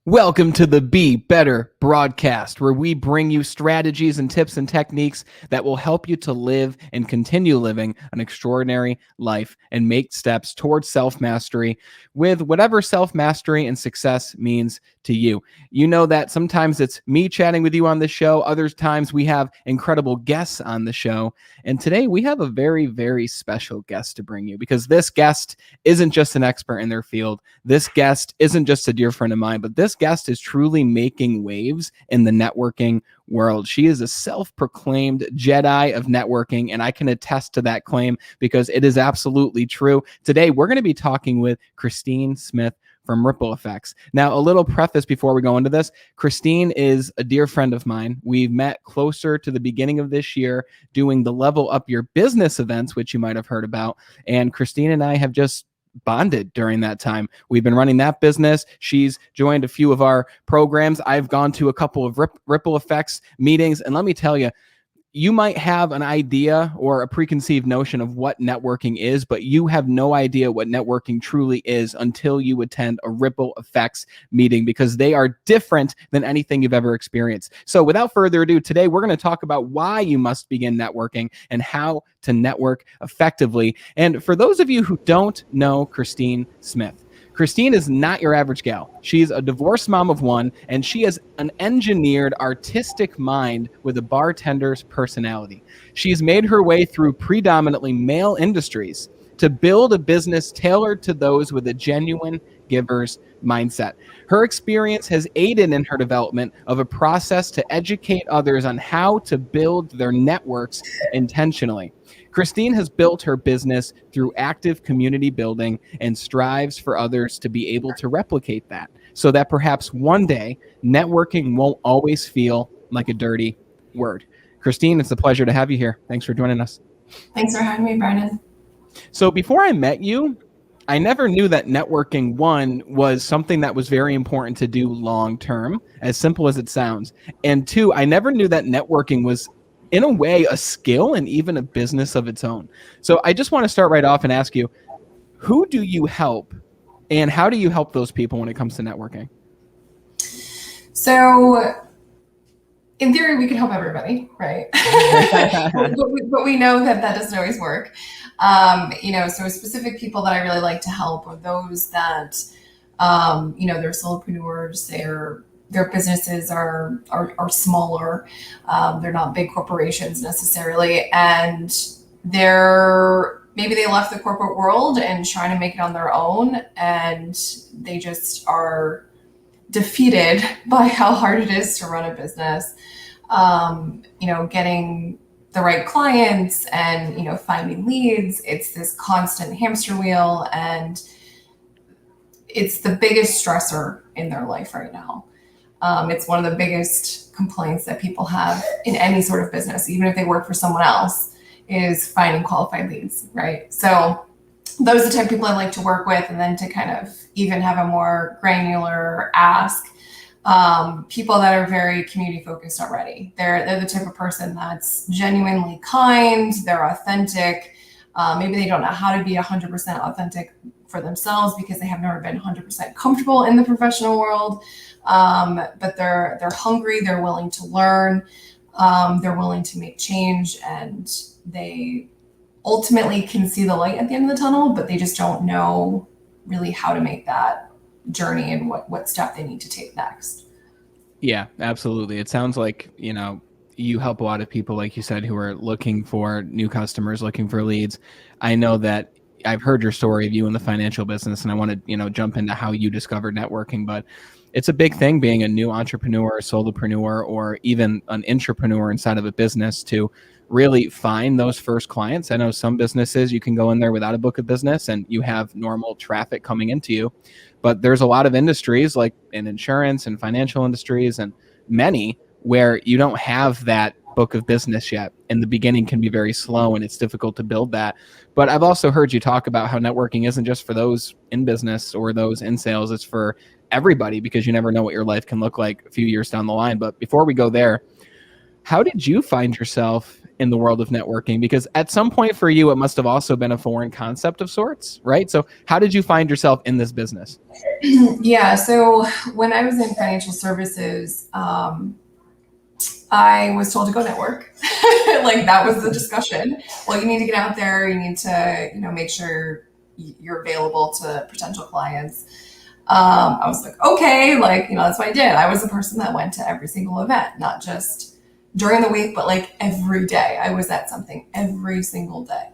Welcome to the Be Better broadcast, where we bring you strategies and tips and techniques that will help you to live and continue living an extraordinary life and make steps towards self-mastery with whatever self-mastery and success means to you. You know that sometimes it's me chatting with you on the show. Other times we have incredible guests on the show. And today we have a very, very special guest to bring you, because this guest isn't just an expert in their field. This guest isn't just a dear friend of mine, but this guest is truly making waves in the networking world. She is a self-proclaimed Jedi of networking, and I can attest to that claim because it is absolutely true. Today, we're going to be talking with Christine Smith from Ripple Effects. Now, a little preface before we go into this. Christine is a dear friend of mine. We met closer to the beginning of this year doing the Level Up Your Business events, which you might have heard about. And Christine and I have just bonded during that time. We've been running that business. She's joined a few of our programs. I've gone to a couple of Ripple Effects meetings. And let me tell you, you might have an idea or a preconceived notion of what networking is, but you have no idea what networking truly is until you attend a Ripple Effects meeting, because they are different than anything you've ever experienced. So without further ado, today we're going to talk about why you must begin networking and how to network effectively. And for those of you who don't know Christine Smith, Christine is not your average gal. She's a divorced mom of one, and she has an engineered artistic mind with a bartender's personality. She's made her way through predominantly male industries to build a business tailored to those with a genuine giver's mindset. Her experience has aided in her development of a process to educate others on how to build their networks intentionally. Christine has built her business through active community building and strives for others to be able to replicate that, so that perhaps one day networking won't always feel like a dirty word. Christine, it's a pleasure to have you here. Thanks for joining us. Thanks for having me, Brandon. So before I met you, I never knew that networking, one, was something that was very important to do long term, as simple as it sounds. And two, I never knew that networking was, in a way, a skill and even a business of its own. So I just want to start right off and ask you, who do you help and how do you help those people when it comes to networking? So in theory, we can help everybody, right? but we know that doesn't always work. So specific people that I really like to help are those that, they're solopreneurs, their businesses are smaller. They're not big corporations necessarily. And maybe they left the corporate world and trying to make it on their own. And they just are defeated by how hard it is to run a business. Getting the right clients and, finding leads. It's this constant hamster wheel, and it's the biggest stressor in their life right now. It's one of the biggest complaints that people have in any sort of business, even if they work for someone else, is finding qualified leads, right? So those are the type of people I like to work with. And then to kind of even have a more granular ask, people that are very community focused already. They're the type of person that's genuinely kind, they're authentic. Maybe they don't know how to be 100% authentic for themselves because they have never been 100% comfortable in the professional world. But they're hungry, they're willing to learn, they're willing to make change, and they ultimately can see the light at the end of the tunnel, but they just don't know really how to make that journey and what step they need to take next. Yeah, absolutely. It sounds like, you help a lot of people, like you said, who are looking for new customers, looking for leads. I know that I've heard your story of you in the financial business, and I want to, jump into how you discovered networking, but it's a big thing being a new entrepreneur, solopreneur, or even an intrapreneur inside of a business to really find those first clients. I know some businesses you can go in there without a book of business and you have normal traffic coming into you, but there's a lot of industries like in insurance and financial industries and many where you don't have that book of business yet. And the beginning can be very slow and it's difficult to build that. But I've also heard you talk about how networking isn't just for those in business or those in sales, it's for everybody, because you never know what your life can look like a few years down the line. But before we go there, how did you find yourself in the world of networking? Because at some point for you, it must have also been a foreign concept of sorts, right? So how did you find yourself in this business? Yeah. So when I was in financial services, I was told to go network. Like that was the discussion. Well, you need to get out there. You need to, make sure you're available to potential clients. I was like, okay, that's what I did. I was the person that went to every single event, not just during the week, but like every day. I was at something every single day.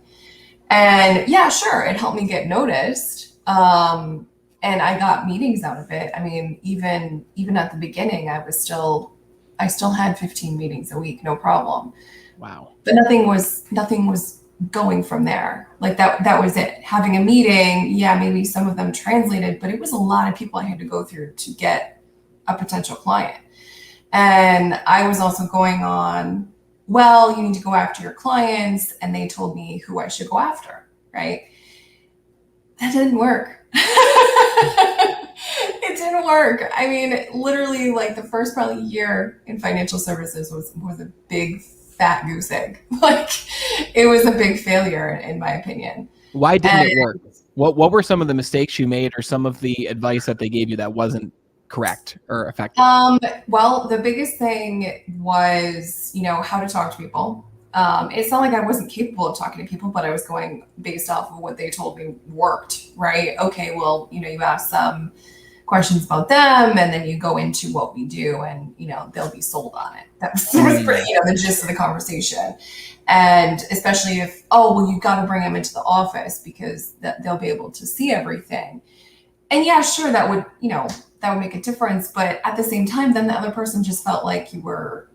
And yeah, sure, it helped me get noticed. And I got meetings out of it. I mean, even at the beginning, I still had 15 meetings a week, no problem. Wow. But nothing was going from there. Like that was it. Having a meeting, yeah, maybe some of them translated, but it was a lot of people I had to go through to get a potential client. And I was also going on, well, you need to go after your clients, and they told me who I should go after, right? That didn't work. It didn't work. I mean, literally, like the first probably year in financial services was a big fat goose egg. Like it was a big failure in my opinion. Why didn't it work? What were some of the mistakes you made, or some of the advice that they gave you that wasn't correct or effective? Well, the biggest thing was, how to talk to people. It's not like I wasn't capable of talking to people, but I was going based off of what they told me worked, right? Okay, well, you ask some questions about them, and then you go into what we do, and they'll be sold on it. That was pretty, the gist of the conversation. And especially if, oh, well, you got to bring them into the office because they'll be able to see everything. And yeah, sure, that would make a difference. But at the same time, then the other person just felt like you were,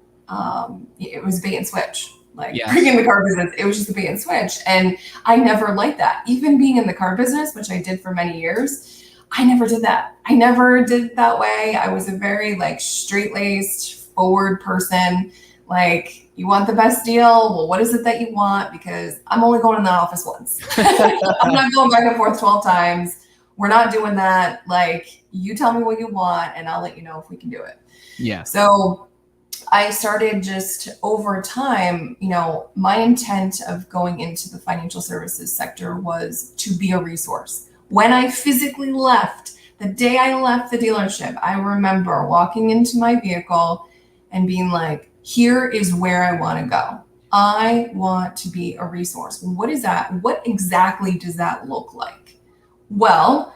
it was bait and switch. Like bringing the car business, it was just a bait and switch. And I never liked that. Even being in the car business, which I did for many years, I never did that. I never did it that way. I was a very straight-laced, forward person. Like, you want the best deal? Well, what is it that you want? Because I'm only going in the office once. I'm not going back and forth 12 times. We're not doing that. Like, you tell me what you want, and I'll let you know if we can do it. Yeah. So I started just over time, my intent of going into the financial services sector was to be a resource. When I physically left, the day I left the dealership, I remember walking into my vehicle and being like, here is where I want to go. I want to be a resource. What is that? What exactly does that look like? Well,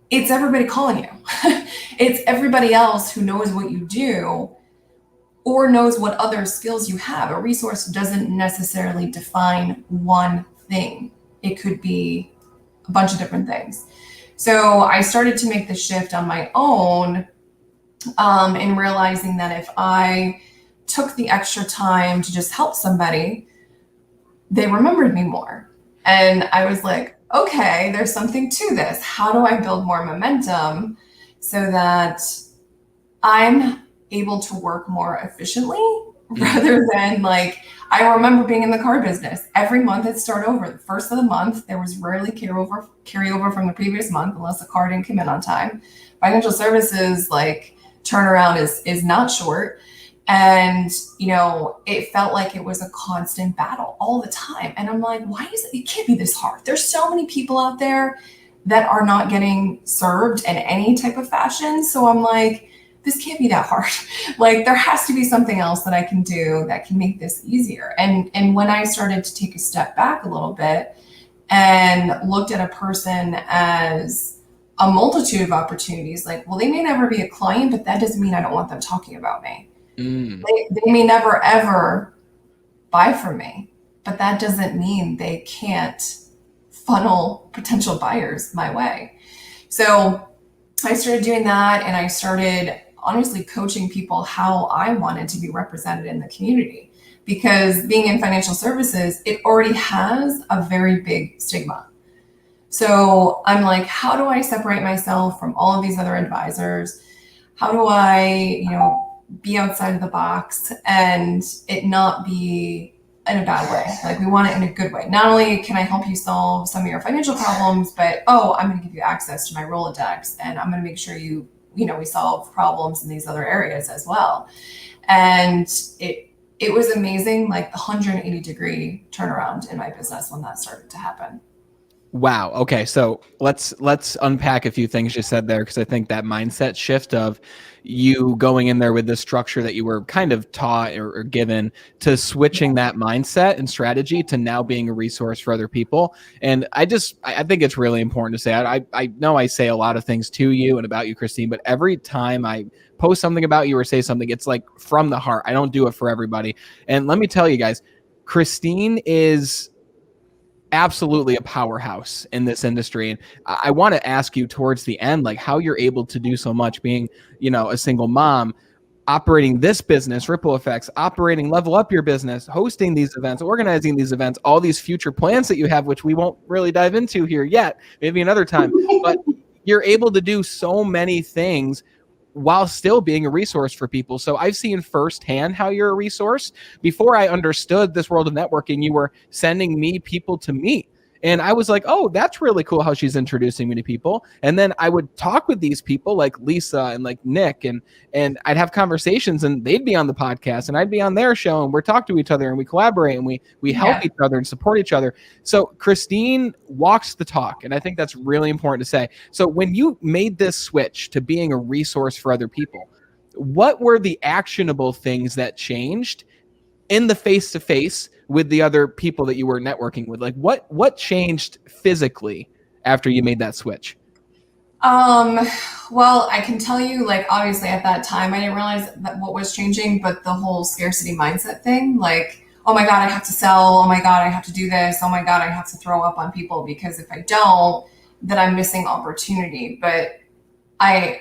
it's everybody calling you. It's everybody else who knows what you do or knows what other skills you have. A resource doesn't necessarily define one thing. It could be a bunch of different things. So I started to make the shift on my own, in realizing that if I took the extra time to just help somebody, they remembered me more. And I was like, okay, there's something to this. How do I build more momentum so that I'm able to work more efficiently rather than I remember being in the car business. Every month it'd start over. The first of the month, there was rarely carryover from the previous month unless the car didn't come in on time. Financial services, turnaround is not short. And, it felt like it was a constant battle all the time. And I'm like, why is it can't be this hard? There's so many people out there that are not getting served in any type of fashion. So I'm like, this can't be that hard. There has to be something else that I can do that can make this easier. And when I started to take a step back a little bit and looked at a person as a multitude of opportunities, well, they may never be a client, but that doesn't mean I don't want them talking about me. They may never, ever buy from me, but that doesn't mean they can't funnel potential buyers my way. So I started doing that, and I started honestly coaching people how I wanted to be represented in the community, because being in financial services, it already has a very big stigma. So I'm like, how do I separate myself from all of these other advisors? How do I, be outside of the box and it not be in a bad way? We want it in a good way. Not only can I help you solve some of your financial problems, but I'm going to give you access to my Rolodex, and I'm going to make sure we solve problems in these other areas as well. And it was amazing, like the 180-degree turnaround in my business when that started to happen. Wow. Okay. So let's unpack a few things you said there, because I think that mindset shift of you going in there with the structure that you were kind of taught or given, to switching that mindset and strategy to now being a resource for other people. And I think it's really important to say, I know I say a lot of things to you and about you, Christine, but every time I post something about you or say something, it's like from the heart. I don't do it for everybody. And let me tell you guys, Christine is absolutely a powerhouse in this industry. And I want to ask you towards the end, like how you're able to do so much, being, a single mom, operating this business, Ripple Effects, operating Level Up Your Business, hosting these events, organizing these events, all these future plans that you have, which we won't really dive into here yet, maybe another time. But you're able to do so many things while still being a resource for people. So I've seen firsthand how you're a resource. Before I understood this world of networking, you were sending me people to meet. And I was like, oh, that's really cool how she's introducing me to people. And then I would talk with these people like Lisa and like Nick, and I'd have conversations, and they'd be on the podcast and I'd be on their show, and we're talk to each other and we collaborate and we help each other and support each other. So Christine walks the talk. And I think that's really important to say. So when you made this switch to being a resource for other people, what were the actionable things that changed in the face-to-face with the other people that you were networking with? Like what changed physically after you made that switch? Well, I can tell you, like, obviously at that time, I didn't realize that what was changing, but the whole scarcity mindset thing, like, oh my God, I have to sell. Oh my God, I have to do this. Oh my God, I have to throw up on people, because if I don't, then I'm missing opportunity. But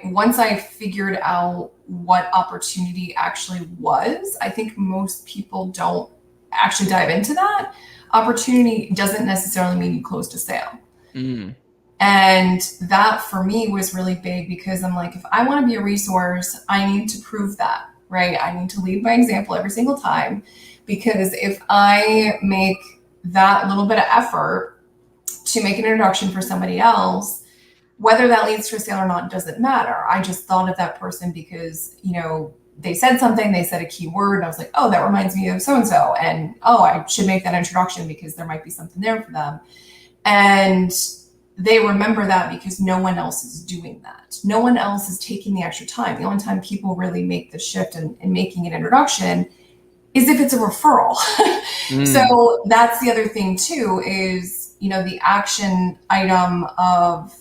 once I figured out what opportunity actually was, I think most people don't actually dive into that. Opportunity doesn't necessarily mean you closed a sale. Mm. And that for me was really big, because I'm like, if I want to be a resource, I need to prove that, right? I need to lead by example every single time, because if I make that little bit of effort to make an introduction for somebody else, whether that leads to a sale or not doesn't matter. I just thought of that person because, they said something, they said a key word, and I was like, oh, that reminds me of so-and-so. And, oh, I should make that introduction because there might be something there for them. And they remember that because no one else is doing that. No one else is taking the extra time. The only time people really make the shift in making an introduction is if it's a referral. So that's the other thing too, is, the action item of,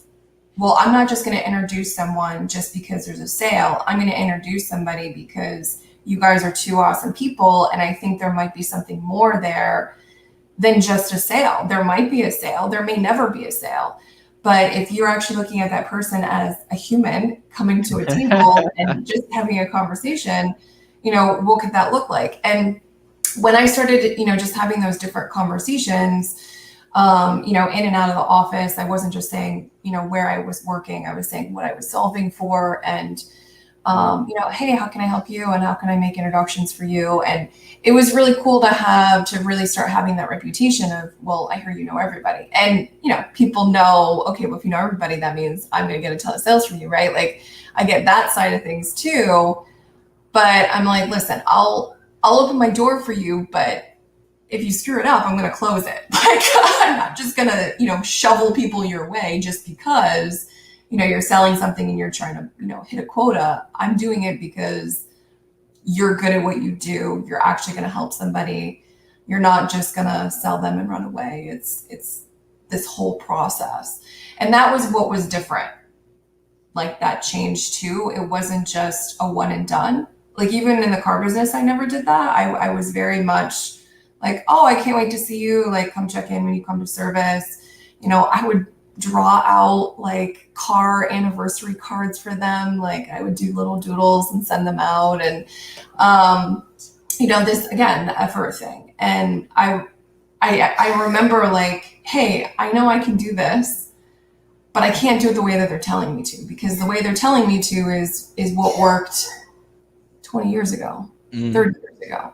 well, I'm not just going to introduce someone just because there's a sale. I'm going to introduce somebody because you guys are two awesome people. And I think there might be something more there than just a sale. There might be a sale. There may never be a sale. But if you're actually looking at that person as a human coming to a table and just having a conversation, what could that look like? And when I started, just having those different conversations, in and out of the office, I wasn't just saying, where I was working. I was saying what I was solving for, and, hey, how can I help you? And how can I make introductions for you? And it was really cool to really start having that reputation of, well, I hear you know everybody. And, people know, okay, well, if you know everybody, that means I'm going to get a ton of sales from you, right? Like, I get that side of things too. But I'm like, listen, I'll open my door for you, but if you screw it up, I'm going to close it. Like, I'm not just going to, shovel people your way just because, you're selling something and you're trying to, hit a quota. I'm doing it because you're good at what you do. You're actually going to help somebody. You're not just going to sell them and run away. It's this whole process. And that was what was different. Like, that changed too. It wasn't just a one and done. Like, even in the car business, I never did that. I was very much like, oh, I can't wait to see you. Like, come check in when you come to service. I would draw out like car anniversary cards for them. Like, I would do little doodles and send them out. And, this, again, the effort thing. And I remember like, hey, I know I can do this, but I can't do it the way that they're telling me to, because the way they're telling me to is what worked 20 years ago, 30 years ago.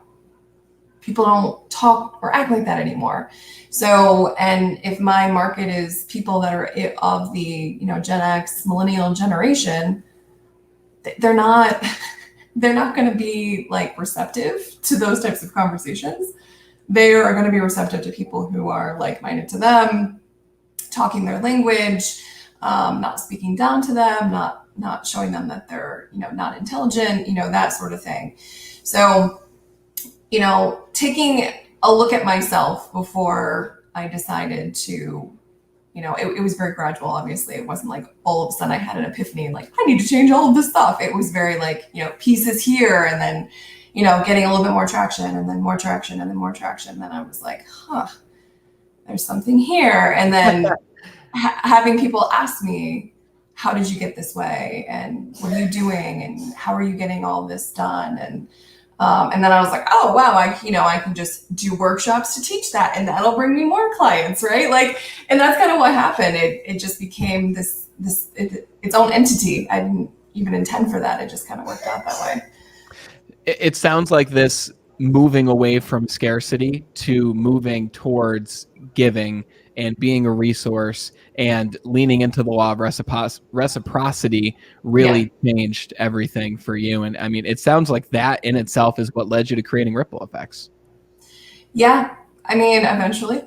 People don't talk or act like that anymore. So, and if my market is people that are of the, Gen X millennial generation, they're not they're not going to be like receptive to those types of conversations. They are going to be receptive to people who are like-minded to them, talking their language, not speaking down to them, not showing them that they're, not intelligent, that sort of thing. So, taking a look at myself before I decided to, it was very gradual. Obviously, it wasn't like all of a sudden I had an epiphany and like, I need to change all of this stuff. It was very like, pieces here and then, getting a little bit more traction and then more traction and then more traction. Then I was like, there's something here. And then having people ask me, how did you get this way? And what are you doing? And how are you getting all this done? And then I was like, oh, wow, I can just do workshops to teach that and that'll bring me more clients, right? Like, and that's kind of what happened. It just became its own entity. I didn't even intend for that. It just kind of worked out that way. It sounds like this moving away from scarcity to moving towards giving and being a resource and leaning into the law of reciprocity really changed everything for you. And I mean, it sounds like that in itself is what led you to creating ripple effects. Yeah. I mean, eventually.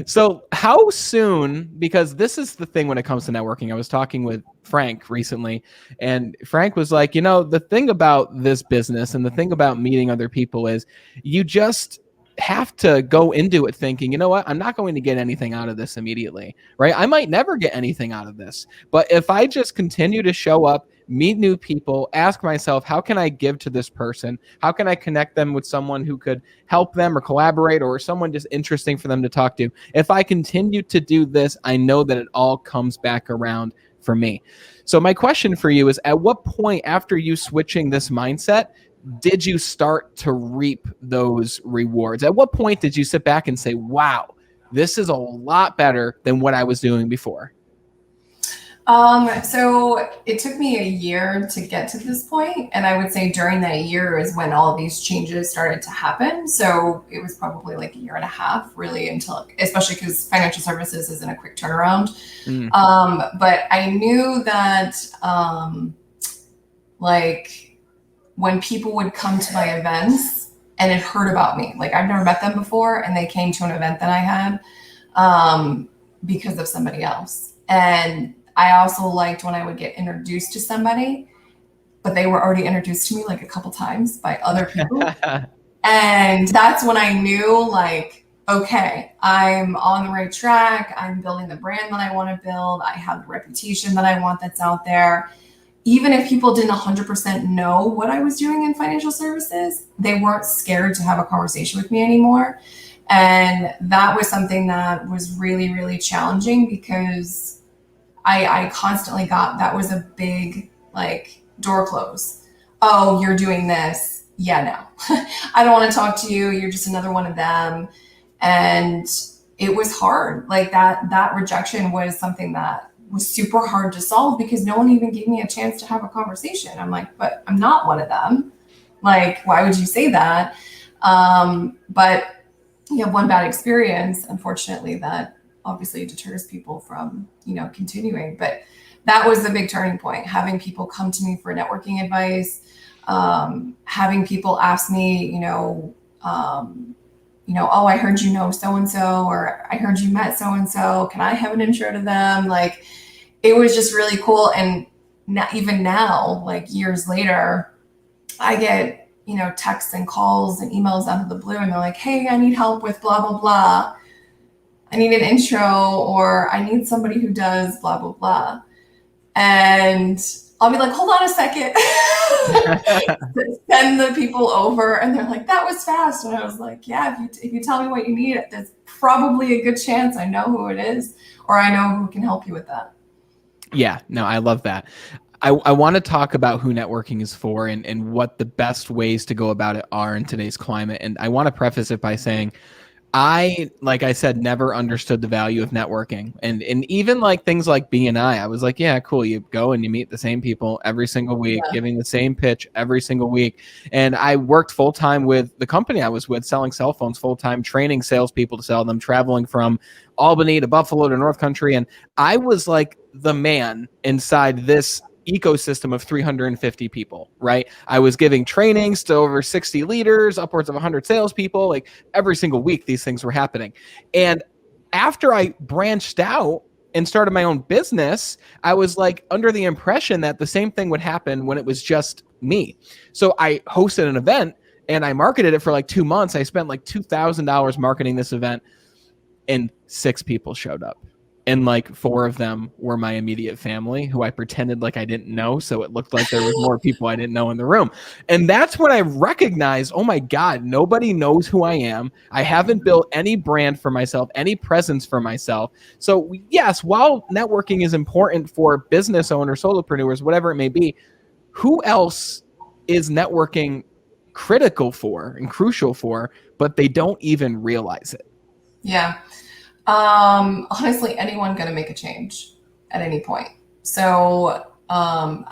So how soon, because this is the thing when it comes to networking, I was talking with Frank recently, and Frank was like, the thing about this business and the thing about meeting other people is you just have to go into it thinking, you know what, I'm not going to get anything out of this immediately, right? I might never get anything out of this, but if I just continue to show up, meet new people, ask myself, how can I give to this person? How can I connect them with someone who could help them or collaborate or someone just interesting for them to talk to? If I continue to do this, I know that it all comes back around for me. So my question for you is, at what point after you switching this mindset, did you start to reap those rewards? At what point did you sit back and say, wow, this is a lot better than what I was doing before? So it took me a year to get to this point, and I would say during that year is when all of these changes started to happen. So it was probably like a year and a half, really, until, especially because financial services isn't a quick turnaround. But I knew that, like when people would come to my events and had heard about me, like I've never met them before, and they came to an event that I had, because of somebody else. And I also liked when I would get introduced to somebody, but they were already introduced to me like a couple times by other people. And that's when I knew, like, okay, I'm on the right track. I'm building the brand that I want to build. I have the reputation that I want that's out there. Even if people didn't 100% know what I was doing in financial services, they weren't scared to have a conversation with me anymore. And that was something that was really, really challenging because I constantly got, that was a big like door close. Oh, you're doing this. Yeah, no, I don't want to talk to you. You're just another one of them. And it was hard. Like that rejection was something that was super hard to solve because no one even gave me a chance to have a conversation. I'm like, but I'm not one of them. Like, why would you say that? But you have one bad experience, unfortunately, that obviously deters people from, continuing. But that was the big turning point, having people come to me for networking advice, having people ask me, oh, I heard you know so-and-so, or I heard you met so-and-so. Can I have an intro to them? Like, it was just really cool. And even now, like years later, I get, texts and calls and emails out of the blue, and they're like, hey, I need help with blah, blah, blah. I need an intro, or I need somebody who does blah, blah, blah. And I'll be like, hold on a second. Send the people over, and they're like, that was fast. And I was like, yeah, if you tell me what you need, there's probably a good chance I know who it is, or I know who can help you with that. Yeah, no, I love that. I want to talk about who networking is for and what the best ways to go about it are in today's climate. And I want to preface it by saying, like I said, never understood the value of networking. And even like things like BNI, I was like, yeah, cool. You go and you meet the same people every single week, giving the same pitch every single week. And I worked full time with the company I was with, selling cell phones full time, training salespeople to sell them, traveling from Albany to Buffalo to North Country. And I was like the man inside this ecosystem of 350 people, right? I was giving trainings to over 60 leaders, upwards of 100 salespeople. Like every single week, these things were happening. And after I branched out and started my own business, I was like under the impression that the same thing would happen when it was just me. So I hosted an event and I marketed it for like 2 months. I spent like $2,000 marketing this event, and 6 people showed up. And like 4 of them were my immediate family who I pretended like I didn't know. So it looked like there was more people I didn't know in the room. And that's when I recognized, oh my God, nobody knows who I am. I haven't built any brand for myself, any presence for myself. So yes, while networking is important for business owners, solopreneurs, whatever it may be, who else is networking critical for and crucial for, but they don't even realize it? Yeah. Honestly, anyone gonna make a change at any point. So I'm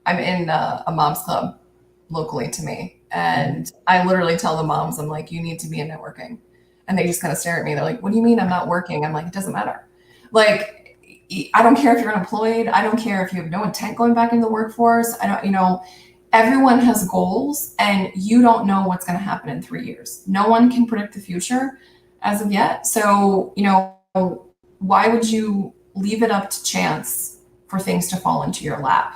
in a mom's club locally to me, and I literally tell the moms, I'm like, you need to be in networking, and they just kind of stare at me. They're like, what do you mean I'm not working? I'm like, it doesn't matter. Like, I don't care if you're unemployed. I don't care if you have no intent going back into the workforce. I don't, everyone has goals, and you don't know what's going to happen in 3 years. No one can predict the future as of yet. So, why would you leave it up to chance for things to fall into your lap?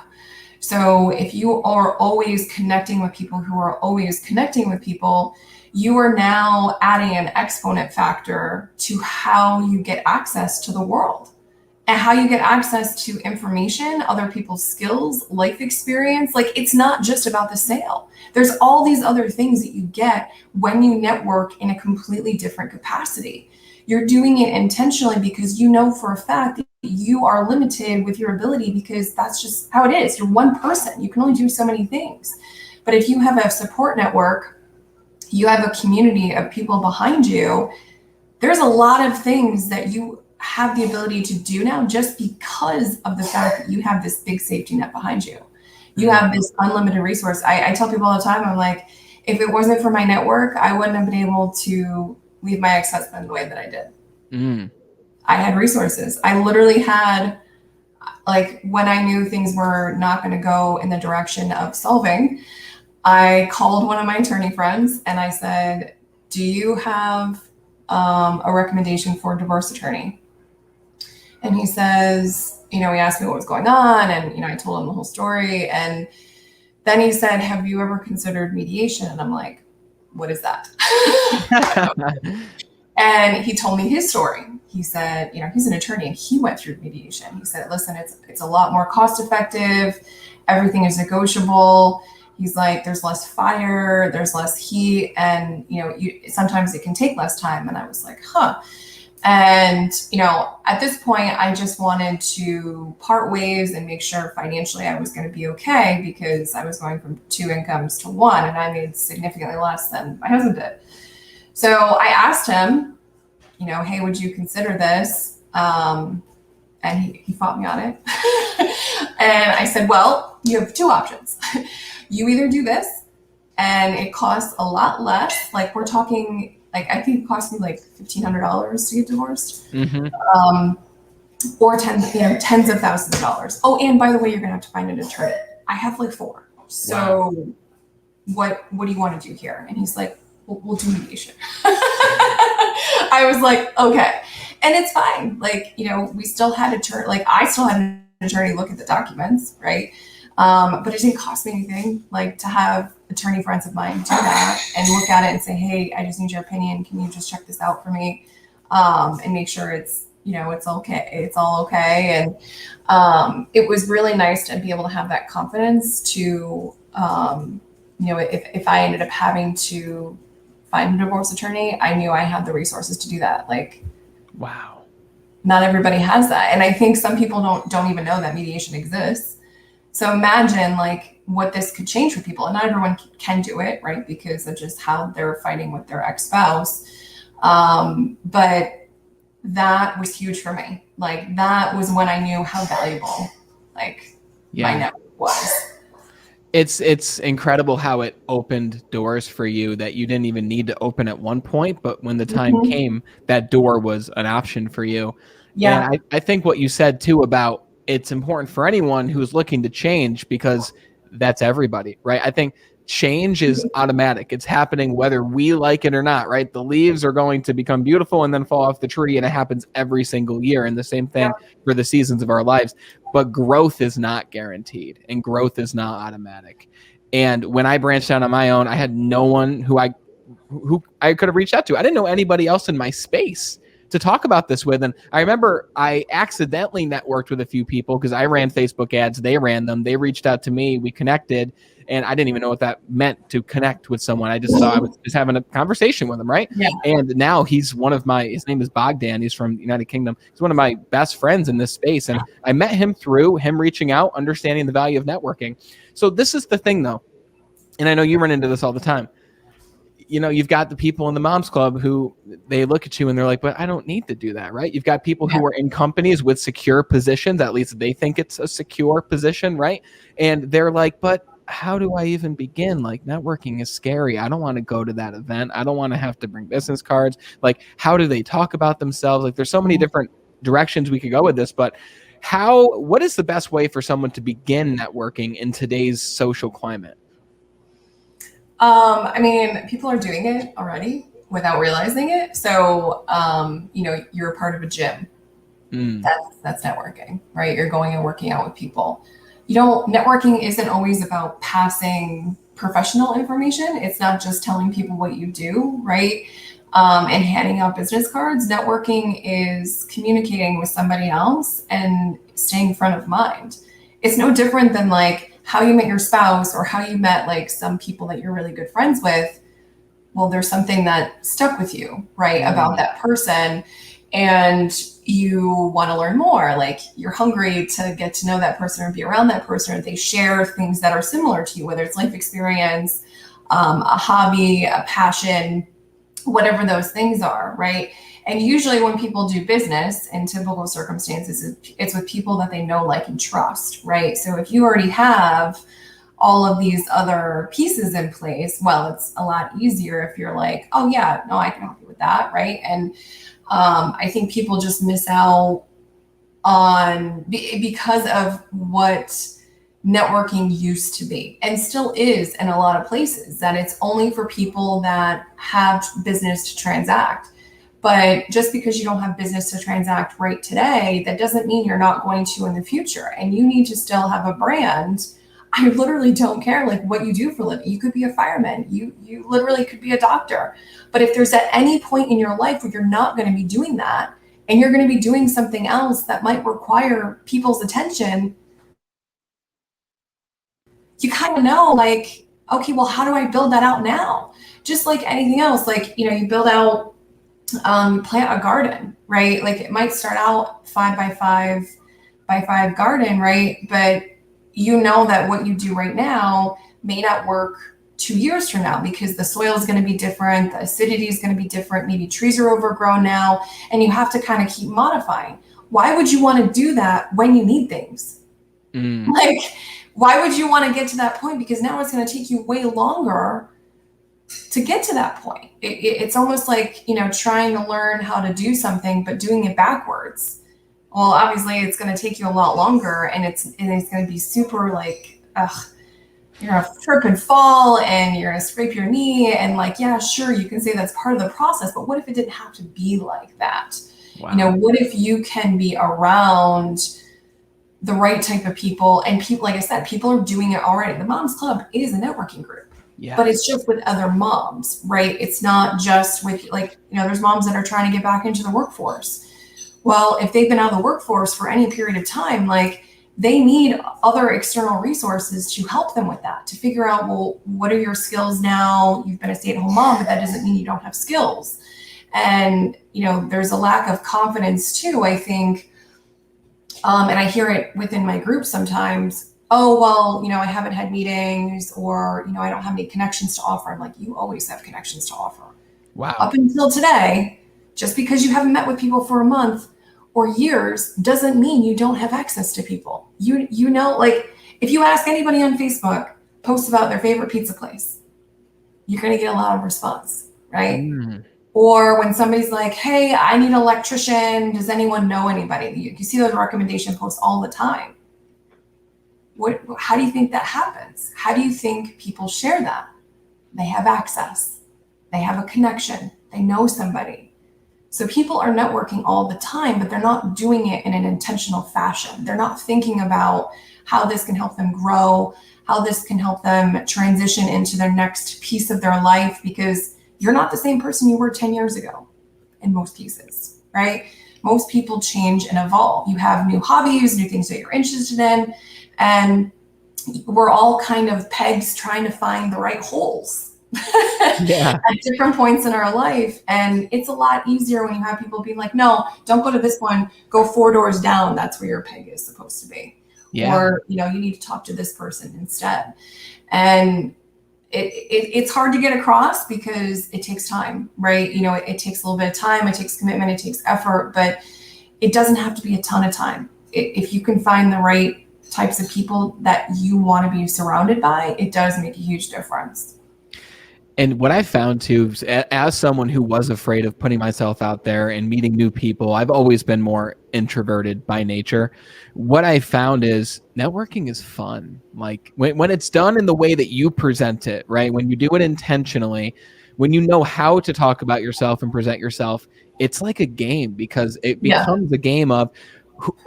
So if you are always connecting with people who are always connecting with people, you are now adding an exponent factor to how you get access to the world and how you get access to information, other people's skills, life experience. Like, it's not just about the sale. There's all these other things that you get when you network in a completely different capacity. You're doing it intentionally because you know for a fact that you are limited with your ability, because that's just how it is. You're one person. You can only do so many things. But if you have a support network, you have a community of people behind you, there's a lot of things that you have the ability to do now just because of the fact that you have this big safety net behind you. You have this unlimited resource. I tell people all the time, I'm like, if it wasn't for my network, I wouldn't have been able to leave my ex-husband the way that I did. I had resources. I literally had, like, when I knew things were not going to go in the direction of solving, I called one of my attorney friends and I said, do you have a recommendation for a divorce attorney? And he says, he asked me what was going on, and I told him the whole story. And then he said, have you ever considered mediation? And I'm like, what is that? And he told me his story. He said, he's an attorney and he went through mediation. He said, listen, it's a lot more cost effective. Everything is negotiable. He's like, there's less fire, there's less heat, and sometimes it can take less time. And I was like, huh. And at this point, I just wanted to part ways and make sure financially I was going to be okay, because I was going from 2 incomes to 1, and I made significantly less than my husband did. So I asked him, hey, would you consider this? And he fought me on it. And I said, well, you have 2 options. You either do this and it costs a lot less. Like, we're talking, like, I think it cost me like $1,500 to get divorced. Or tens of thousands of dollars. Oh, and by the way, you're going to have to find an attorney. I have like 4. So wow. What do you want to do here? And he's like, we'll do mediation. I was like, okay. And it's fine. Like, we still had I still had an attorney look at the documents, right? But it didn't cost me anything, like, to have attorney friends of mine do that and look at it and say, hey, I just need your opinion. Can you just check this out for me? And make sure it's, it's okay. It's all okay. And it was really nice to be able to have that confidence to, if I ended up having to find a divorce attorney, I knew I had the resources to do that. Like, wow. Not everybody has that. And I think some people don't even know that mediation exists. So imagine, like, what this could change for people. And not everyone can do it, right? Because of just how they're fighting with their ex-spouse. But that was huge for me. Like, that was when I knew how valuable, like, my network was. It's incredible how it opened doors for you that you didn't even need to open at one point, but when the time came, that door was an option for you. Yeah. And I think what you said too about it's important for anyone who's looking to change, because that's everybody, right? I think change is automatic. It's happening whether we like it or not, right? The leaves are going to become beautiful and then fall off the tree, and it happens every single year. And the same thing for the seasons of our lives. But growth is not guaranteed, and growth is not automatic. And when I branched out on my own, I had no one who I could have reached out to. I didn't know anybody else in my space to talk about this with. And I remember I accidentally networked with a few people because I ran Facebook ads. They ran them. They reached out to me. We connected. And I didn't even know what that meant, to connect with someone. I just thought I was just having a conversation with him, right? Yeah. And now he's his name is Bogdan. He's from the United Kingdom. He's one of my best friends in this space. And I met him through him reaching out, understanding the value of networking. So this is the thing, though. And I know you run into this all the time. You've got the people in the Moms Club who they look at you and they're like, but I don't need to do that, right? You've got people who are in companies with secure positions. At least they think it's a secure position, right? And they're like, but how do I even begin? Like, networking is scary. I don't want to go to that event. I don't want to have to bring business cards. Like, how do they talk about themselves? Like, there's so many different directions we could go with this, but what is the best way for someone to begin networking in today's social climate? I mean, people are doing it already without realizing it. So, you're a part of a gym. That's networking, right? You're going and working out with people. Networking isn't always about passing professional information. It's not just telling people what you do, right? And handing out business cards. Networking is communicating with somebody else and staying front of mind. It's no different than like how you met your spouse or how you met like some people that you're really good friends with. Well, there's something that stuck with you, right, about that person, and you want to learn more. Like, you're hungry to get to know that person or be around that person, or they share things that are similar to you, whether it's life experience, a hobby, a passion, whatever those things are, right? And usually when people do business in typical circumstances, it's with people that they know, like, and trust, right? So if you already have all of these other pieces in place, well, it's a lot easier if you're like, oh yeah, no, I can help you with that, right? And I think people just miss out on, because of what networking used to be and still is in a lot of places, that it's only for people that have business to transact. But just because you don't have business to transact right today, that doesn't mean you're not going to in the future. And you need to still have a brand. I literally don't care like what you do for a living. You could be a fireman. You literally could be a doctor. But if there's at any point in your life where you're not going to be doing that, and you're going to be doing something else that might require people's attention, you kind of know, like, okay, well, how do I build that out now? Just like anything else, like, you build out, plant a garden, right? Like, it might start out 5x5 garden, right? But you know that what you do right now may not work 2 years from now, because the soil is going to be different, the acidity is going to be different, maybe trees are overgrown now, and you have to kind of keep modifying. Why would you want to do that when you need things? Like, why would you want to get to that point? Because now it's going to take you way longer to get to that point. It's almost like, trying to learn how to do something, but doing it backwards. Well, obviously it's going to take you a lot longer, and it's going to be super like, you're going to trip and fall, and you're going to scrape your knee. And like, yeah, sure, you can say that's part of the process, but what if it didn't have to be like that? Wow. What if you can be around the right type of people, and people, like I said, people are doing it already. The Moms Club is a networking group. Yes. But it's just with other moms, right? It's not just with, like, there's moms that are trying to get back into the workforce. Well, if they've been out of the workforce for any period of time, like, they need other external resources to help them with that, to figure out, well, what are your skills now? You've been a stay-at-home mom, but that doesn't mean you don't have skills. And, there's a lack of confidence too, I think. And I hear it within my group sometimes. Oh, well, I haven't had meetings, or, I don't have any connections to offer. I'm like, you always have connections to offer. Wow. Up until today, just because you haven't met with people for a month or years doesn't mean you don't have access to people. Like, if you ask anybody on Facebook, post about their favorite pizza place, you're going to get a lot of response, right? Or when somebody's like, hey, I need an electrician. Does anyone know anybody? You see those recommendation posts all the time. How do you think that happens? How do you think people share that? They have access. They have a connection. They know somebody. So people are networking all the time, but they're not doing it in an intentional fashion. They're not thinking about how this can help them grow, how this can help them transition into their next piece of their life, because you're not the same person you were 10 years ago in most cases, right? Most people change and evolve. You have new hobbies, new things that you're interested in, and we're all kind of pegs trying to find the right holes Yeah. at different points in our life. And it's a lot easier when you have people being like, no, don't go to this one, go 4 doors down. That's where your peg is supposed to be. Yeah. Or, you need to talk to this person instead. And it's hard to get across because it takes time, right? It takes a little bit of time, it takes commitment, it takes effort, but it doesn't have to be a ton of time. If you can find the right types of people that you want to be surrounded by, it does make a huge difference. And what I found too, as someone who was afraid of putting myself out there and meeting new people, I've always been more introverted by nature. What I found is networking is fun. Like when it's done in the way that you present it, right? When you do it intentionally, when you know how to talk about yourself and present yourself, it's like a game, because it becomes a game of,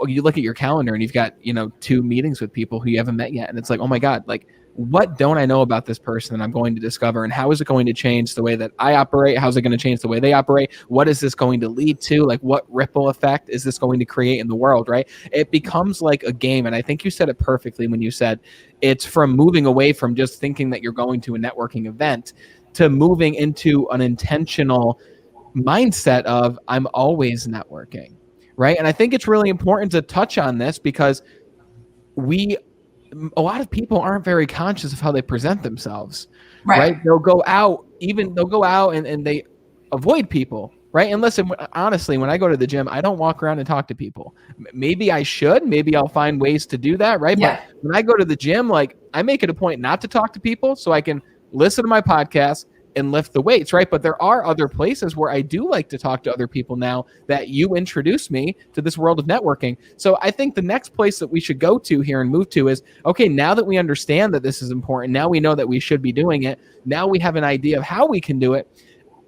you look at your calendar and you've got 2 meetings with people who you haven't met yet, and it's like, oh my god, like, what don't I know about this person that I'm going to discover, and how is it going to change the way that I operate? How's it going to change the way they operate? What is this going to lead to? Like, what ripple effect is this going to create in the world, right? It becomes like a game. And I think you said it perfectly when you said it's from moving away from just thinking that you're going to a networking event to moving into an intentional mindset of, I'm always networking, right? And I think it's really important to touch on this, because a lot of people aren't very conscious of how they present themselves, right? They'll go out and they avoid people, right? And listen, honestly, when I go to the gym, I don't walk around and talk to people. Maybe I should, maybe I'll find ways to do that, right? Yeah. But when I go to the gym, like, I make it a point not to talk to people so I can listen to my podcast and lift the weights, right? But there are other places where I do like to talk to other people now that you introduced me to this world of networking. So I think the next place that we should go to here and move to is, okay, now that we understand that this is important, now we know that we should be doing it, now we have an idea of how we can do it.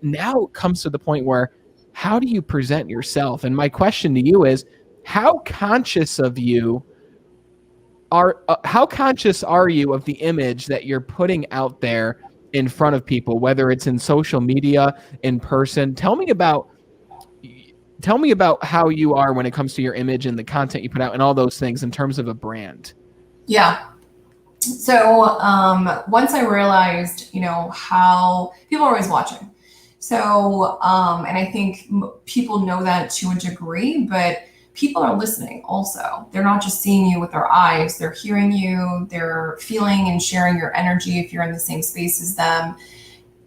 Now it comes to the point where, how do you present yourself? And my question to you is, how conscious are you of the image that you're putting out there in front of people, whether it's in social media, in person? Tell me about how you are when it comes to your image and the content you put out and all those things in terms of a brand. Yeah. So once I realized, how people are always watching. So, and I think people know that to a degree, but people are listening also. They're not just seeing you with their eyes, they're hearing you, they're feeling and sharing your energy if you're in the same space as them.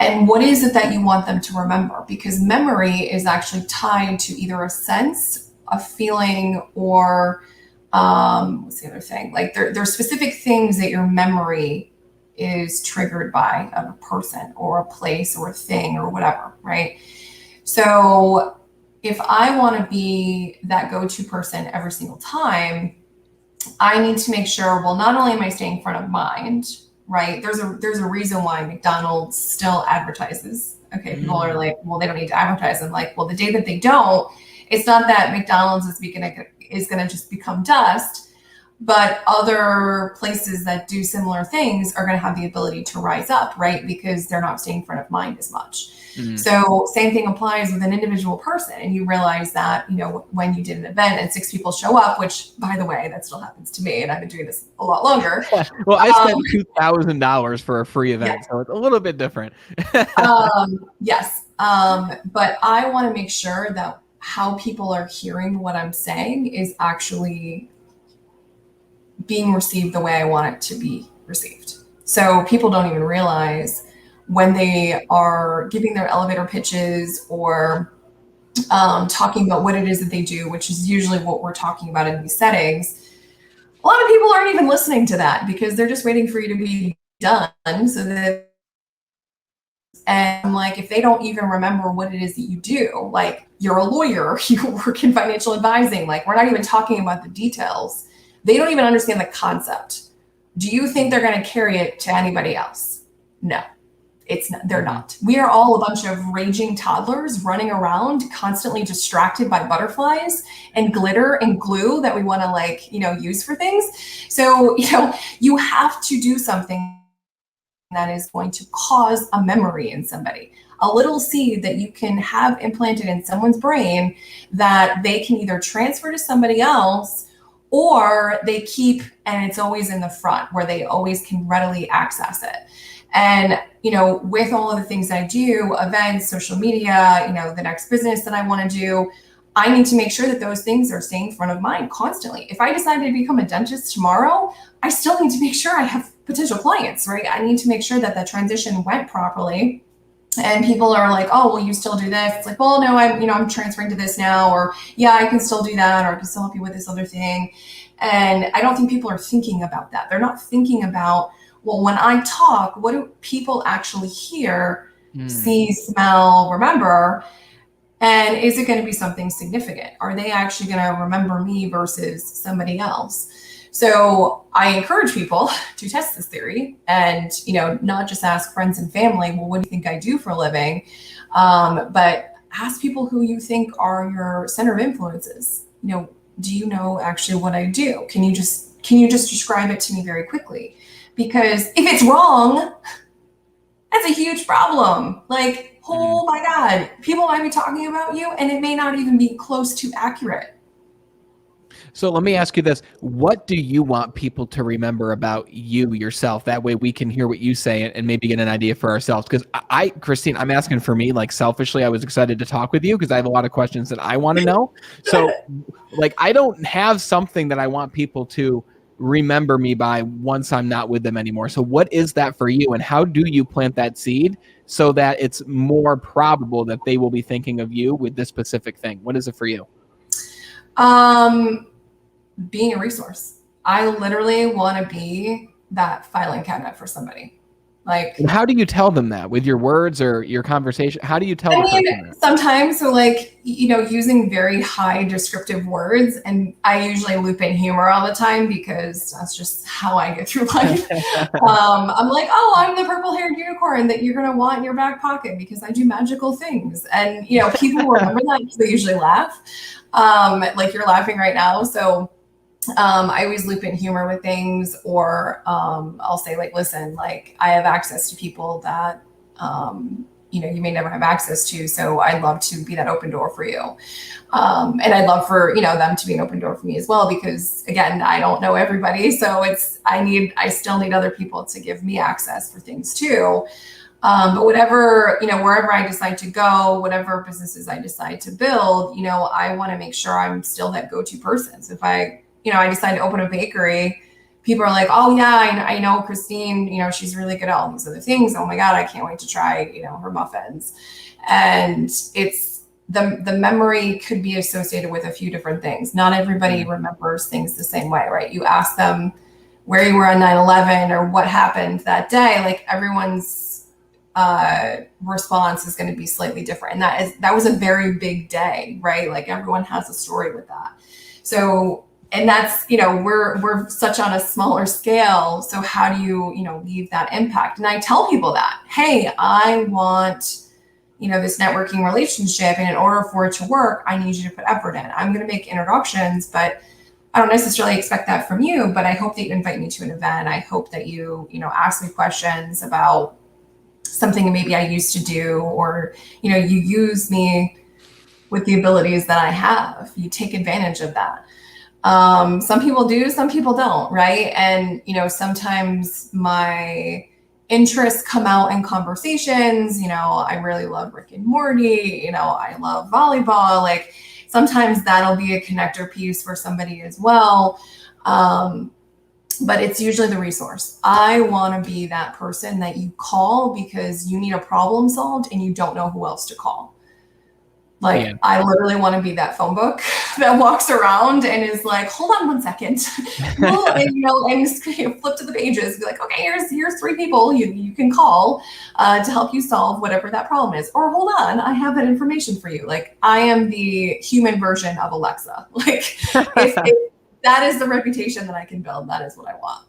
And what is it that you want them to remember? Because memory is actually tied to either a sense, a feeling, or what's the other thing? Like there's specific things that your memory is triggered by, of a person or a place or a thing or whatever, right? So if I want to be that go-to person every single time, I need to make sure, well, not only am I staying front of mind, right? There's a reason why McDonald's still advertises. Okay, people are like, well, they don't need to advertise. I'm like, well, the day that they don't, it's not that McDonald's is going to just become dust, but other places that do similar things are going to have the ability to rise up, right? Because they're not staying front of mind as much. So same thing applies with an individual person. And you realize that, when you did an event and 6 people show up, which, by the way, that still happens to me, and I've been doing this a lot longer. Well, I spent $2,000 for a free event, so it's a little bit different. Yes. But I want to make sure that how people are hearing what I'm saying is actually being received the way I want it to be received. So people don't even realize when they are giving their elevator pitches or talking about what it is that they do, which is usually what we're talking about in these settings. A lot of people aren't even listening to that because they're just waiting for you to be done so that And I'm like, if they don't even remember what it is that you do, like you're a lawyer, you work in financial advising, like we're not even talking about the details. They don't even understand the concept. Do you think they're going to carry it to anybody else? No, it's not. They're not. We are all a bunch of raging toddlers running around, constantly distracted by butterflies and glitter and glue that we want to like, use for things. So, you have to do something that is going to cause a memory in somebody, a little seed that you can have implanted in someone's brain that they can either transfer to somebody else or they keep, and it's always in the front where they always can readily access it. And, with all of the things I do, events, social media, the next business that I want to do, I need to make sure that those things are staying front of mind constantly. If I decide to become a dentist tomorrow, I still need to make sure I have potential clients, right? I need to make sure that the transition went properly. And people are like, oh, well, you still do this. It's like, well, no, I'm transferring to this now, or yeah, I can still do that, or I can still help you with this other thing. And I don't think people are thinking about that. They're not thinking about, well, when I talk, what do people actually hear, see, smell, remember? And is it going to be something significant? Are they actually going to remember me versus somebody else? So I encourage people to test this theory and, not just ask friends and family, well, what do you think I do for a living? But ask people who you think are your center of influences. Do you know actually what I do? Can you just describe it to me very quickly? Because if it's wrong, that's a huge problem. Like, oh my God, people might be talking about you and it may not even be close to accurate. So let me ask you this. What do you want people to remember about you yourself? That way we can hear what you say and maybe get an idea for ourselves. Because Christine, I'm asking for me, like selfishly, I was excited to talk with you because I have a lot of questions that I want to know. So like, I don't have something that I want people to remember me by once I'm not with them anymore. So what is that for you? And how do you plant that seed so that it's more probable that they will be thinking of you with this specific thing? What is it for you? Being a resource. I literally want to be that filing cabinet for somebody. Like, and how do you tell them that? With your words or your conversation? How do you tell the person that? Sometimes, so like, using very high descriptive words, and I usually loop in humor all the time because that's just how I get through life. I'm like, oh, I'm the purple-haired unicorn that you're going to want in your back pocket because I do magical things. And, people remember that because they usually laugh. Like you're laughing right now. So I always loop in humor with things, or I'll say like, listen, like I have access to people that, you may never have access to. So I'd love to be that open door for you. And I'd love for, them to be an open door for me as well, because again, I don't know everybody. So I still need other people to give me access for things too. But whatever, wherever I decide to go, whatever businesses I decide to build, I want to make sure I'm still that go-to person. So if I decide to open a bakery, people are like, oh yeah, I know Christine, she's really good at all these other things. Oh my God, I can't wait to try, her muffins. And it's the memory could be associated with a few different things. Not everybody remembers things the same way, right? You ask them where you were on 9/11 or what happened that day, like everyone's response is going to be slightly different. And that was a very big day, right? Like everyone has a story with that. So, and that's, we're such on a smaller scale. So how do you, leave that impact? And I tell people that, hey, I want, this networking relationship. And in order for it to work, I need you to put effort in. I'm going to make introductions, but I don't necessarily expect that from you, but I hope that you invite me to an event. I hope that you, ask me questions about something maybe I used to do, or, you use me with the abilities that I have. You take advantage of that. Some people do, some people don't, right? And, sometimes my interests come out in conversations. I really love Rick and Morty, I love volleyball. Like sometimes that'll be a connector piece for somebody as well. But it's usually the resource. I want to be that person that you call because you need a problem solved and you don't know who else to call. Yeah. Like, I literally want to be that phone book that walks around and is like, hold on 1 second. Well, and flip to the pages, be like, okay, here's 3 people you can call to help you solve whatever that problem is. Or hold on, I have that information for you. Like, I am the human version of Alexa. Like, if that is the reputation that I can build, that is what I want.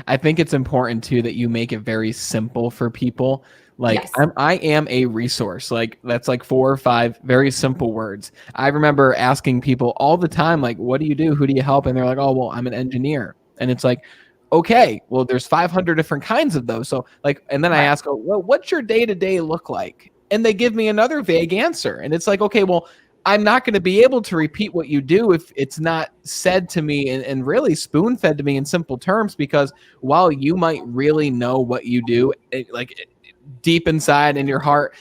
I think it's important too that you make it very simple for people. Like Yes. I am a resource. Like that's like 4 or 5 very simple words. I remember asking people all the time, like, what do you do? Who do you help? And they're like, oh, well, I'm an engineer. And it's like, okay, well, there's 500 different kinds of those. So like, and then I Right. ask, oh, well, what's your day-to-day look like? And they give me another vague answer. And it's like, okay, well, I'm not going to be able to repeat what you do if it's not said to me and really spoon fed to me in simple terms, because while you might really know what you do, deep inside in your heart,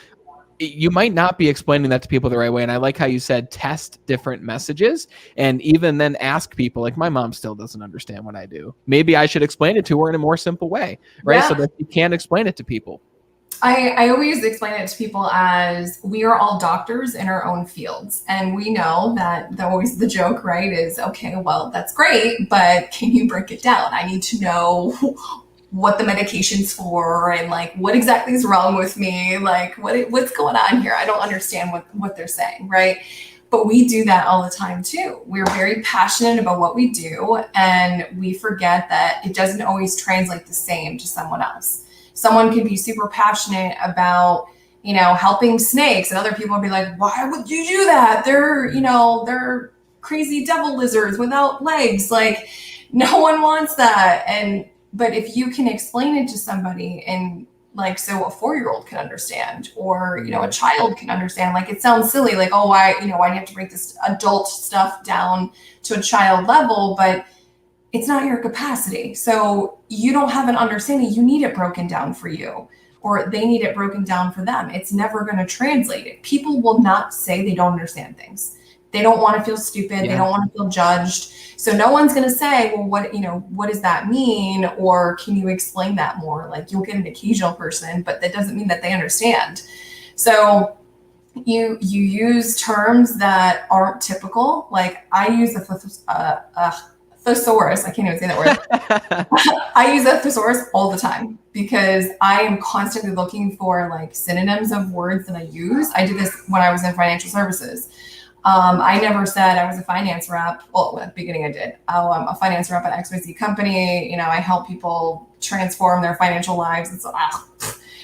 you might not be explaining that to people the right way. And I like how you said test different messages and even then ask people. Like my mom still doesn't understand what I do. Maybe I should explain it to her in a more simple way, right? Yeah. So that you can explain it to people. I always explain it to people as we are all doctors in our own fields. And we know that always the joke, right, is, okay, well, that's great, but can you break it down? I need to know what the medication's for and like what exactly is wrong with me, like what's going on here. I don't understand what they're saying, right? But we do that all the time too. We're very passionate about what we do, and we forget that it doesn't always translate the same to someone else. Someone can be super passionate about, helping snakes, and other people will be like, why would you do that? They're crazy devil lizards without legs. Like, no one wants that. But if you can explain it to somebody, and like, so a 4-year-old can understand, or, a child can understand, like, it sounds silly, like, oh, why do you have to break this adult stuff down to a child level? But it's not your capacity. So you don't have an understanding. You need it broken down for you, or they need it broken down for them. It's never going to translate it. People will not say they don't understand things. They don't want to feel stupid. Yeah. They don't want to feel judged. So no one's going to say, well, what does that mean? Or can you explain that more? Like, you'll get an occasional person, but that doesn't mean that they understand. So you use terms that aren't typical. Like, I use a thesaurus. I can't even say that word. I use a thesaurus all the time because I am constantly looking for like synonyms of words that I use. I did this when I was in financial services. I never said I was a finance rep. Well, at the beginning I did. Oh, I'm a finance rep at XYZ company. I help people transform their financial lives. It's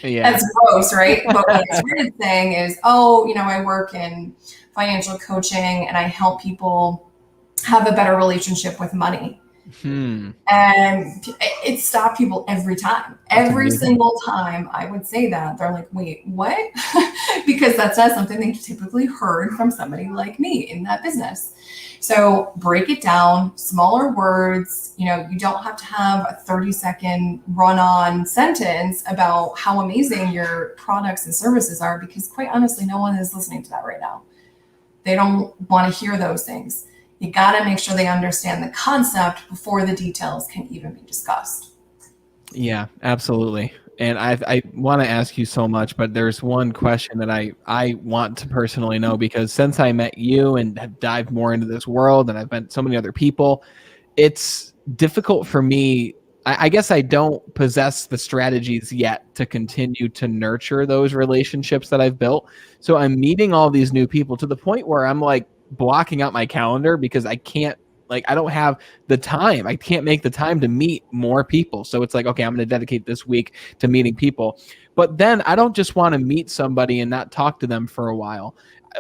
Yeah. that's gross, right? But what I started saying is, I work in financial coaching and I help people have a better relationship with money. And it stopped people every time. Every single time I would say that, they're like, wait, what? Because that's not something they typically heard from somebody like me in that business. So break it down, smaller words. You don't have to have a 30-second run-on sentence about how amazing your products and services are, because quite honestly, no one is listening to that right now. They don't want to hear those things. You got to make sure they understand the concept before the details can even be discussed. Yeah, absolutely. And I want to ask you so much, but there's one question that I want to personally know, because since I met you and have dived more into this world and I've met so many other people, it's difficult for me. I guess I don't possess the strategies yet to continue to nurture those relationships that I've built. So I'm meeting all these new people to the point where I'm like blocking out my calendar because I don't have the time. I can't make the time to meet more people. So it's like, okay, I'm going to dedicate this week to meeting people. But then I don't just want to meet somebody and not talk to them for a while.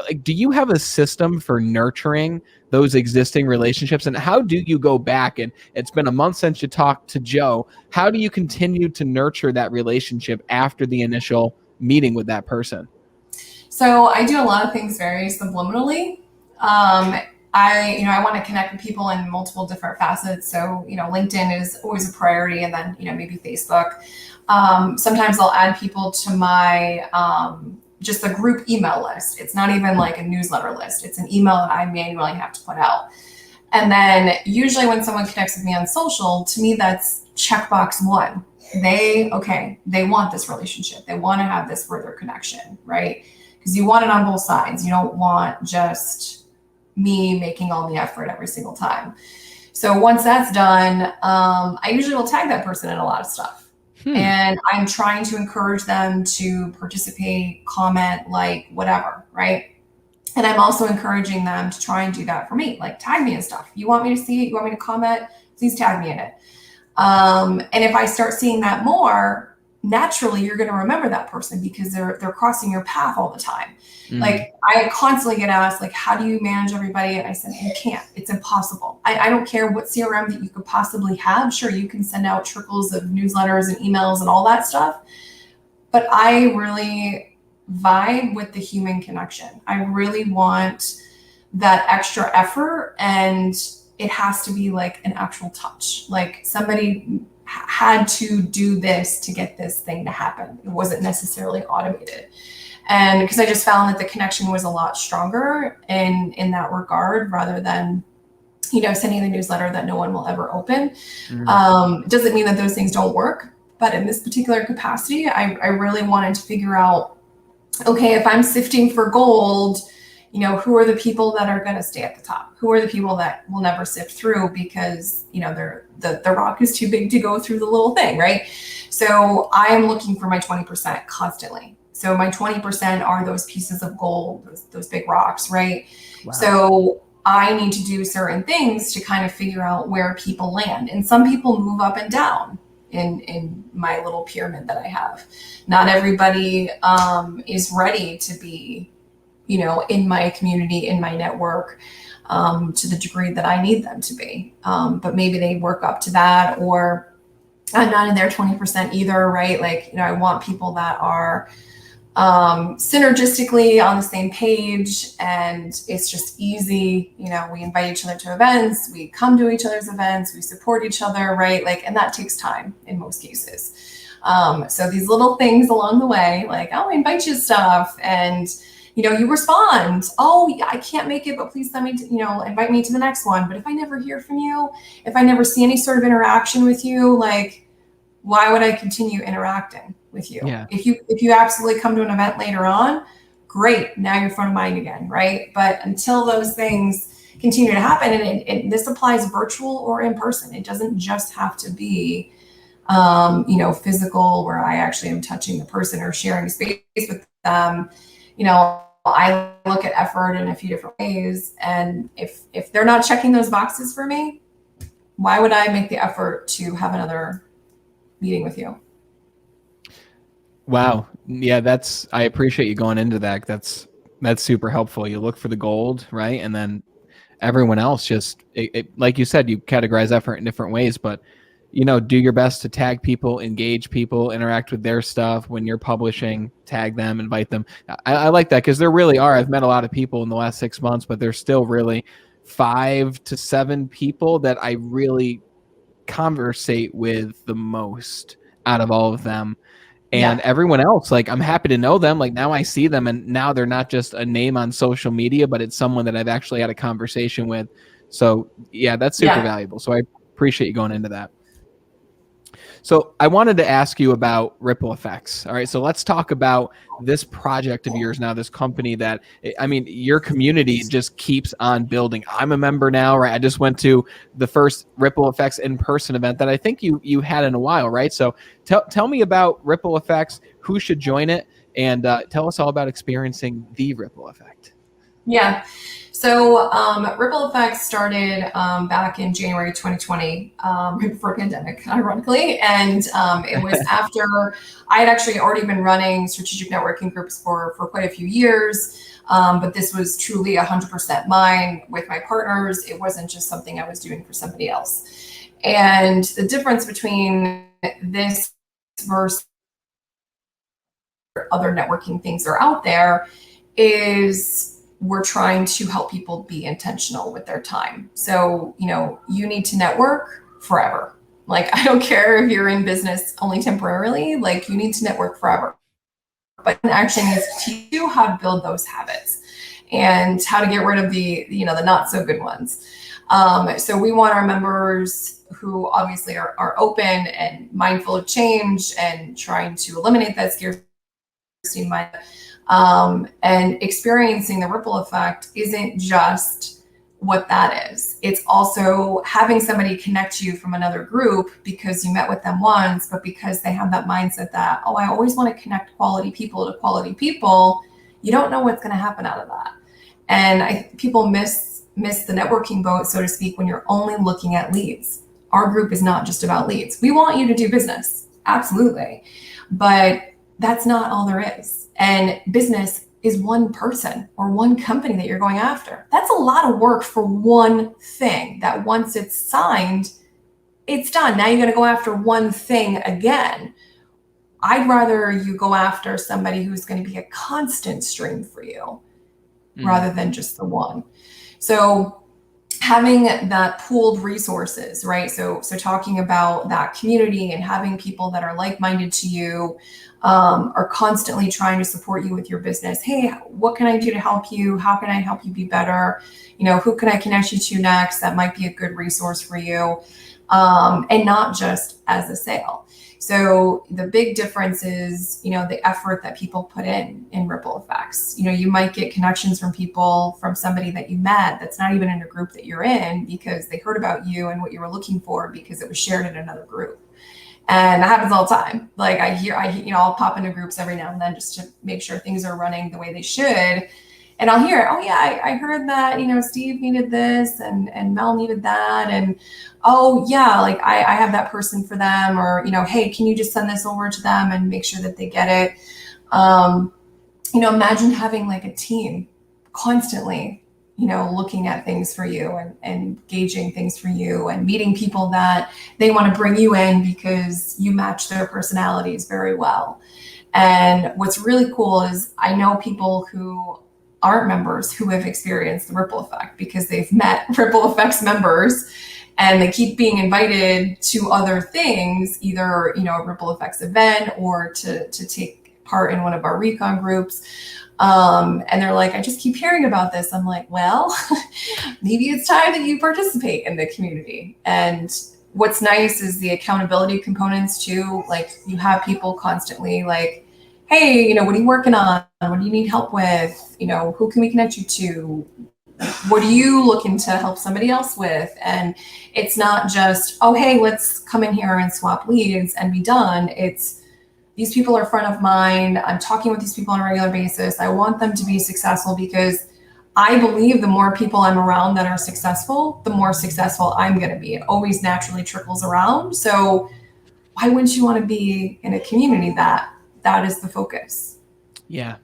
Like, do you have a system for nurturing those existing relationships? And how do you go back? And it's been a month since you talked to Joe. How do you continue to nurture that relationship after the initial meeting with that person? So I do a lot of things very subliminally. I want to connect with people in multiple different facets. So, LinkedIn is always a priority, and then, maybe Facebook. Sometimes I'll add people to my, just the group email list. It's not even like a newsletter list. It's an email that I manually have to put out. And then usually when someone connects with me on social, to me, that's checkbox 1. They want this relationship. They want to have this further connection, right? because you want it on both sides. You don't want just me making all the effort every single time. So once that's done, I usually will tag that person in a lot of stuff. And I'm trying to encourage them to participate, comment, like whatever, right? And I'm also encouraging them to try and do that for me, like tag me in stuff. You want me to see it? You want me to comment? Please tag me in it. And if I start seeing that more, naturally you're going to remember that person because they're crossing your path all the time. Like I constantly get asked, like, how do you manage everybody? And I said, you can't. It's impossible. I don't care what CRM that you could possibly have. Sure, you can send out trickles of newsletters and emails and all that stuff. But I really vibe with the human connection. I really want that extra effort, and it has to be like an actual touch. Like somebody had to do this to get this thing to happen. It wasn't necessarily automated. And because I just found that the connection was a lot stronger in that regard, rather than, sending the newsletter that no one will ever open. Doesn't mean that those things don't work, but in this particular capacity, I really wanted to figure out, okay, if I'm sifting for gold, who are the people that are going to stay at the top? Who are the people that will never sift through because, the rock is too big to go through the little thing, right? So I am looking for my 20% constantly. So my 20% are those pieces of gold, those big rocks, right? Wow. So I need to do certain things to kind of figure out where people land. And some people move up and down in my little pyramid that I have. Not everybody is ready to be, in my community, in my network, to the degree that I need them to be. But maybe they work up to that, or I'm not in their 20% either, right? Like, I want people that are synergistically on the same page, and it's just easy. We invite each other to events, we come to each other's events, we support each other, right? Like, and that takes time in most cases. So these little things along the way, like, oh, I invite you to stuff, and you respond, oh yeah, I can't make it, but please send me to, invite me to the next one. But if I never hear from you, if I never see any sort of interaction with you, like, why would I continue interacting with you? Yeah. If you absolutely come to an event later on, great, now you're front of mind again, right? But until those things continue to happen, and this applies virtual or in person, it doesn't just have to be, physical, where I actually am touching the person or sharing space with them. I look at effort in a few different ways, and if they're not checking those boxes for me, why would I make the effort to have another meeting with you? Wow. Yeah, I appreciate you going into that. That's super helpful. You look for the gold, right? And then everyone else just, like you said, you categorize effort in different ways, but do your best to tag people, engage people, interact with their stuff. When you're publishing, tag them, invite them. I like that, because there really are, I've met a lot of people in the last 6 months, but there's still really 5 to 7 people that I really conversate with the most out of all of them. And everyone else, like, I'm happy to know them. Like, now I see them, and now they're not just a name on social media, but it's someone that I've actually had a conversation with. So yeah, that's super valuable. So I appreciate you going into that. So I wanted to ask you about ripple effects. All right. So let's talk about this project of yours now, this company that, I mean, your community just keeps on building. I'm a member now, right? I just went to the first Ripple Effects in-person event that I think you had in a while, right? So tell me about Ripple Effects, who should join it, and tell us all about experiencing the Ripple Effect. Yeah. So Ripple Effects started back in January 2020, right before pandemic, ironically. And it was after I had actually already been running strategic networking groups for quite a few years. But this was truly 100% mine with my partners. It wasn't just something I was doing for somebody else. And the difference between this versus other networking things that are out there is we're trying to help people be intentional with their time. So, you need to network forever. Like, I don't care if you're in business only temporarily, like, you need to network forever. But it actually needs to teach you how to build those habits and how to get rid of the not so good ones. So we want our members who obviously are open and mindful of change and trying to eliminate that scarcity mindset, And experiencing the ripple effect isn't just what that is. It's also having somebody connect you from another group because you met with them once, but because they have that mindset that, oh, I always want to connect quality people to quality people. You don't know what's going to happen out of that. And people miss the networking boat, so to speak, when you're only looking at leads. Our group is not just about leads. We want you to do business, absolutely, but that's not all there is. And business is one person or one company that you're going after. That's a lot of work for one thing that once it's signed, it's done. Now you're going to go after one thing again. I'd rather you go after somebody who's going to be a constant stream for you rather than just the one. So having that pooled resources, right? So talking about that community and having people that are like-minded to you, are constantly trying to support you with your business. Hey, what can I do to help you? How can I help you be better? Who can I connect you to next? That might be a good resource for you. And not just as a sale. So the big difference is, the effort that people put in ripple effects. You might get connections from people, from somebody that you met that's not even in a group that you're in, because they heard about you and what you were looking for because it was shared in another group. And that happens all the time. Like I'll pop into groups every now and then just to make sure things are running the way they should. And I'll hear, oh yeah, I heard that, Steve needed this and Mel needed that. And oh yeah, like I have that person for them, or, hey, can you just send this over to them and make sure that they get it? Imagine having like a team constantly, looking at things for you and gauging things for you and meeting people that they want to bring you in because you match their personalities very well. And what's really cool is I know people who aren't members who have experienced the ripple effect because they've met ripple effects members and they keep being invited to other things, either, a ripple effects event or to take part in one of our recon groups. And they're like, I just keep hearing about this. I'm like, well, maybe it's time that you participate in the community. And what's nice is the accountability components too. Like you have people constantly like, hey, what are you working on? What do you need help with? Who can we connect you to? What are you looking to help somebody else with? And it's not just, oh, hey, let's come in here and swap leads and be done. It's, these people are front of mind. I'm talking with these people on a regular basis. I want them to be successful because I believe the more people I'm around that are successful, the more successful I'm going to be. It always naturally trickles around. So why wouldn't you want to be in a community that is the focus? Yeah.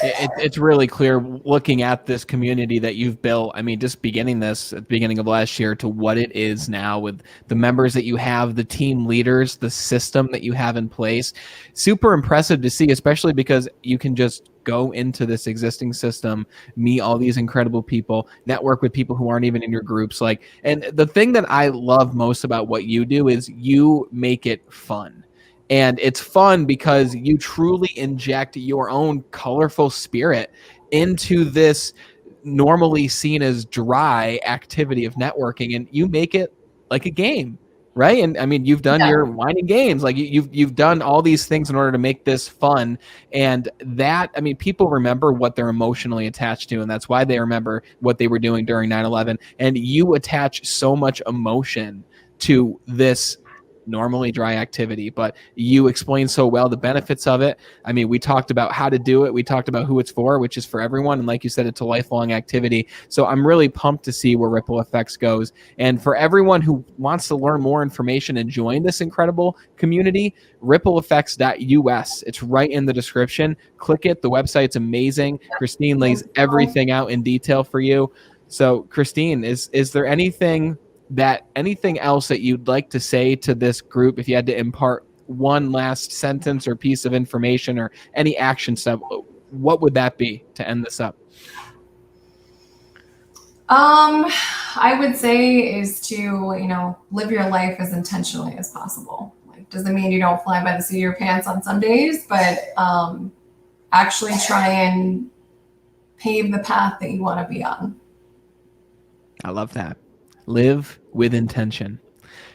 It's really clear looking at this community that you've built. I mean, just beginning this at the beginning of last year to what it is now with the members that you have, the team leaders, the system that you have in place. Super impressive to see, especially because you can just go into this existing system, meet all these incredible people, network with people who aren't even in your groups. And the thing that I love most about what you do is you make it fun. And it's fun because you truly inject your own colorful spirit into this normally seen as dry activity of networking, and you make it like a game, right? And I mean, you've done your wine and games, like you've done all these things in order to make this fun. And that, I mean, people remember what they're emotionally attached to, and that's why they remember what they were doing during 9/11. And you attach so much emotion to this normally dry activity, but you explained so well the benefits of it. I mean, we talked about how to do it. We talked about who it's for, which is for everyone. And like you said, it's a lifelong activity. So I'm really pumped to see where Ripple Effects goes. And for everyone who wants to learn more information and join this incredible community, rippleeffects.us. It's right in the description. Click it. The website's amazing. Christine lays everything out in detail for you. So Christine, is there anything else that you'd like to say to this group if you had to impart one last sentence or piece of information or any action step? What would that be to end this up? I would say is to, live your life as intentionally as possible. Like, doesn't mean you don't fly by the seat of your pants on some days, but actually try and pave the path that you want to be on. I love that. Live with intention.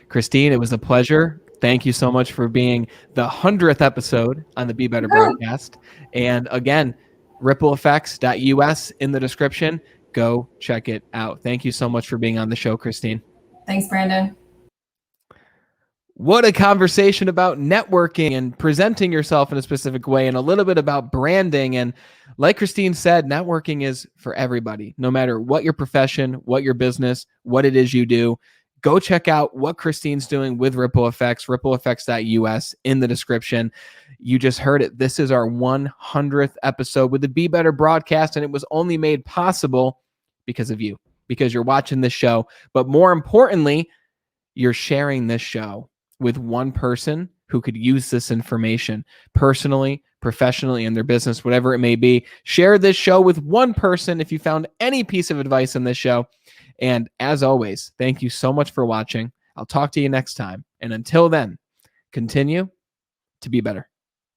Christine, it was a pleasure. Thank you so much for being the 100th episode on the Be Better broadcast. And again, rippleeffects.us in the description. Go check it out. Thank you so much for being on the show, Christine. Thanks, Brandon. What a conversation about networking and presenting yourself in a specific way, and a little bit about branding. And like Christine said, networking is for everybody, no matter what your profession, what your business, what it is you do. Go check out what Christine's doing with Ripple Effects, rippleeffects.us in the description. You just heard it. This is our 100th episode with the Be Better broadcast, and it was only made possible because of you, because you're watching this show. But more importantly, you're sharing this show with one person who could use this information personally, professionally, in their business, whatever it may be. Share this show with one person if you found any piece of advice in this show. And as always, thank you so much for watching. I'll talk to you next time. And until then, continue to be better.